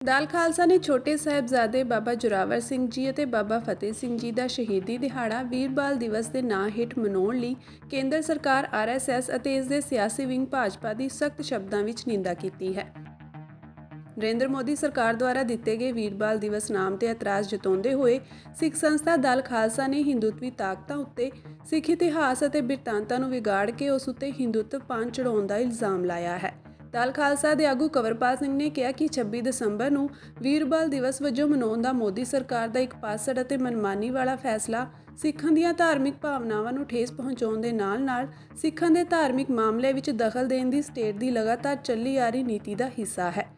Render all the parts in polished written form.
ਦਲ ਖਾਲਸਾ ਨੇ ਛੋਟੇ ਸਾਹਿਬਜ਼ਾਦੇ ਬਾਬਾ ਜ਼ੋਰਾਵਰ ਸਿੰਘ ਜੀ ਅਤੇ ਬਾਬਾ ਫਤਿਹ ਸਿੰਘ ਜੀ ਦਾ ਸ਼ਹੀਦੀ ਦਿਹਾੜਾ ਵੀਰ ਬਾਲ ਦਿਵਸ ਦੇ ਨਾਂ ਹੇਠ ਮਨਾਉਣ ਲਈ ਕੇਂਦਰ ਸਰਕਾਰ ਆਰਐਸਐਸ ਅਤੇ ਇਸ ਦੇ ਸਿਆਸੀ ਵਿੰਗ ਭਾਜਪਾ ਦੀ ਸਖਤ ਸ਼ਬਦਾਂ ਵਿੱਚ ਨਿੰਦਾ ਕੀਤੀ ਹੈ। ਨਰਿੰਦਰ ਮੋਦੀ ਸਰਕਾਰ ਦੁਆਰਾ ਦਿੱਤੇ ਗਏ ਵੀਰ ਬਾਲ ਦਿਵਸ ਨਾਮ ਤੇ ਇਤਰਾਜ਼ ਜਤਾਉਂਦੇ ਹੋਏ ਸਿੱਖ ਸੰਸਥਾ ਦਲ ਖਾਲਸਾ ਨੇ ਹਿੰਦੂਤਵੀ ਤਾਕਤਾਂ ਉੱਤੇ ਸਿੱਖ ਇਤਿਹਾਸ ਅਤੇ ਬਿਰਤਾਂਤਾਂ ਨੂੰ ਵਿਗਾੜ ਕੇ ਉਸ ਉੱਤੇ ਹਿੰਦੂਤਵ ਪੰਨ ਚੜਾਉਣ ਦਾ ਇਲਜ਼ਾਮ ਲਾਇਆ ਹੈ। ਦਲ ਖਾਲਸਾ ਦੇ ਆਗੂ ਕੰਵਰਪਾਲ ਸਿੰਘ ਨੇ ਕਿਹਾ ਕਿ 26 ਦਸੰਬਰ ਨੂੰ ਵੀਰ ਬਾਲ ਦਿਵਸ ਵਜੋਂ ਮਨਾਉਣ ਦਾ ਮੋਦੀ ਸਰਕਾਰ ਦਾ ਇੱਕ ਪਾਸੜ ਅਤੇ ਮਨਮਾਨੀ ਵਾਲਾ ਫੈਸਲਾ ਸਿੱਖਾਂ ਦੀਆਂ ਧਾਰਮਿਕ ਭਾਵਨਾਵਾਂ ਨੂੰ ਠੇਸ ਪਹੁੰਚਾਉਣ ਦੇ ਨਾਲ-ਨਾਲ ਸਿੱਖਾਂ ਦੇ ਧਾਰਮਿਕ ਮਾਮਲੇ ਵਿੱਚ ਦਖਲ ਦੇਣ ਦੀ ਸਟੇਟ ਦੀ ਲਗਾਤਾਰ ਚੱਲੀ ਆ ਰਹੀ ਨੀਤੀ ਦਾ ਹਿੱਸਾ ਹੈ।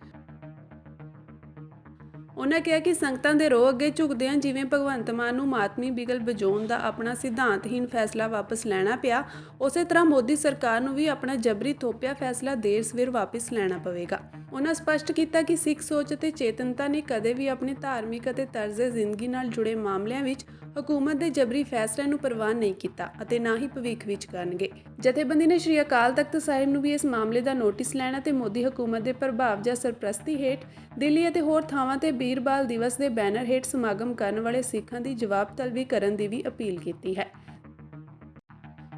ਉਨ੍ਹਾਂ ਕਿਹਾ ਕਿ ਸੰਗਤਾਂ ਦੇ ਰੋਹ ਅੱਗੇ ਝੁਕਦਿਆਂ ਜਿਵੇਂ ਭਗਵੰਤ ਮਾਨ ਨੂੰ ਮਾਤਮੀ ਬਿਗਲ ਵਜਾਉਣ ਦਾ ਆਪਣਾ ਸਿਧਾਂਤਹੀਨ ਫੈਸਲਾ ਵਾਪਸ ਲੈਣਾ ਪਿਆ, ਉਸੇ ਤਰ੍ਹਾਂ ਮੋਦੀ ਸਰਕਾਰ ਨੂੰ ਵੀ ਆਪਣਾ ਜਬਰੀ ਥੋਪਿਆ ਫੈਸਲਾ ਦੇਰ ਸਵੇਰ ਵਾਪਸ ਲੈਣਾ ਪਵੇਗਾ। ਉਨ੍ਹਾਂ ਸਪਸ਼ਟ ਕੀਤਾ ਕਿ ਸਿੱਖ ਸੋਚ ਅਤੇ ਚੇਤਨਤਾ ਨੇ ਕਦੇ ਵੀ ਆਪਣੇ ਧਾਰਮਿਕ ਅਤੇ ਤਰਜ਼ੇ ਜ਼ਿੰਦਗੀ ਨਾਲ ਜੁੜੇ ਮਾਮਲਿਆਂ ਵਿੱਚ ਹਕੂਮਤ ਦੇ ਜਬਰੀ ਫੈਸਲਿਆਂ ਨੂੰ ਪ੍ਰਵਾਨ ਨਹੀਂ ਕੀਤਾ ਅਤੇ ਨਾ ਹੀ ਭਵਿੱਖ ਵਿੱਚ ਕਰਨਗੇ। ਜਥੇਬੰਦੀ ਨੇ ਸ਼੍ਰੀ ਅਕਾਲ ਤਖਤ ਸਾਹਿਬ ਨੂੰ ਵੀ ਇਸ ਮਾਮਲੇ ਦਾ ਨੋਟਿਸ ਲੈਣ ਅਤੇ ਮੋਦੀ ਹਕੂਮਤ ਦੇ ਪ੍ਰਭਾਵ ਜਾਂ ਸਰਪ੍ਰਸਤੀ ਹੇਠ ਦਿੱਲੀ ਅਤੇ ਹੋਰ ਥਾਵਾਂ ਤੇ ਵੀਰ ਬਾਲ ਦਿਵਸ ਦੇ ਬੈਨਰ ਹੇਠ ਸਮਾਗਮ ਕਰਨ ਵਾਲੇ ਸਿੱਖਾਂ ਦੀ ਜਵਾਬ ਤਲਬੀ ਕਰਨ ਦੀ ਵੀ ਅਪੀਲ ਕੀਤੀ ਹੈ।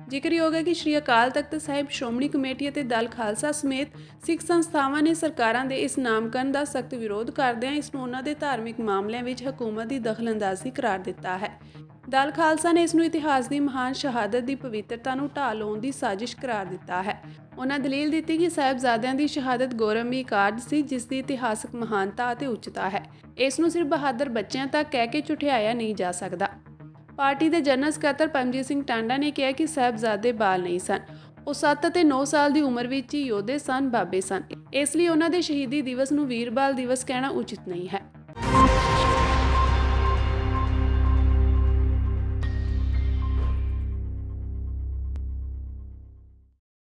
ਜ਼ਿਕਰਯੋਗ ਹੈ ਕਿ ਸ਼੍ਰੀ ਅਕਾਲ ਤਖਤ ਸਾਹਿਬ, ਸ਼੍ਰੋਮਣੀ ਕਮੇਟੀ ਅਤੇ ਦਲ ਖਾਲਸਾ ਸਮੇਤ ਸਿੱਖ ਸੰਸਥਾਵਾਂ ਨੇ ਸਰਕਾਰਾਂ ਦੇ ਇਸ ਨਾਮਕਰਨ ਦਾ ਸਖਤ ਵਿਰੋਧ ਕਰਦਿਆਂ ਇਸ ਨੂੰ ਉਹਨਾਂ ਦੇ ਧਾਰਮਿਕ ਮਾਮਲਿਆਂ ਵਿੱਚ ਹਕੂਮਤ ਦੀ ਦਖਲਅੰਦਾਜ਼ੀ ਕਰਾਰ ਦਿੱਤਾ ਹੈ। ਦਲ ਖਾਲਸਾ ਨੇ ਇਸ ਨੂੰ ਇਤਿਹਾਸ ਦੀ ਮਹਾਨ ਸ਼ਹਾਦਤ ਦੀ ਪਵਿੱਤਰਤਾ ਨੂੰ ਢਾਹ ਲਾਉਣ ਦੀ ਸਾਜ਼ਿਸ਼ ਕਰਾਰ ਦਿੱਤਾ ਹੈ। ਉਹਨਾਂ ਦਲੀਲ ਦਿੱਤੀ ਕਿ ਸਾਹਿਬਜ਼ਾਦਿਆਂ ਦੀ ਸ਼ਹਾਦਤ ਗੌਰਵਮਈ ਕਾਰਜ ਸੀ ਜਿਸ ਦੀ ਇਤਿਹਾਸਕ ਮਹਾਨਤਾ ਅਤੇ ਉੱਚਤਾ ਹੈ। ਇਸ ਨੂੰ ਸਿਰਫ ਬਹਾਦਰ ਬੱਚਿਆਂ ਤੱਕ ਕਹਿ ਕੇ ਝੁਠਿਆਇਆ ਨਹੀਂ ਜਾ ਸਕਦਾ। ਪਾਰਟੀ ਦੇ ਜਨਰਲ ਸਕੱਤਰ ਪਰਮਜੀਤ ਸਿੰਘ ਟਾਂਡਾ ਨੇ ਕਿਹਾ ਕਿ ਸਾਹਿਬਜ਼ਾਦੇ ਬਾਲ ਨਹੀਂ ਸਨ, ਉਹ 7 ਅਤੇ 9 ਸਾਲ ਦੀ ਉਮਰ ਵਿੱਚ ਹੀ ਯੋਧੇ ਸਨ, ਬਾਬੇ ਸਨ। ਇਸ ਲਈ ਉਹਨਾਂ ਦੇ ਸ਼ਹੀਦੀ ਦਿਵਸ ਨੂੰ ਵੀਰ ਬਾਲ ਦਿਵਸ ਕਹਿਣਾ ਉਚਿਤ ਨਹੀਂ ਹੈ।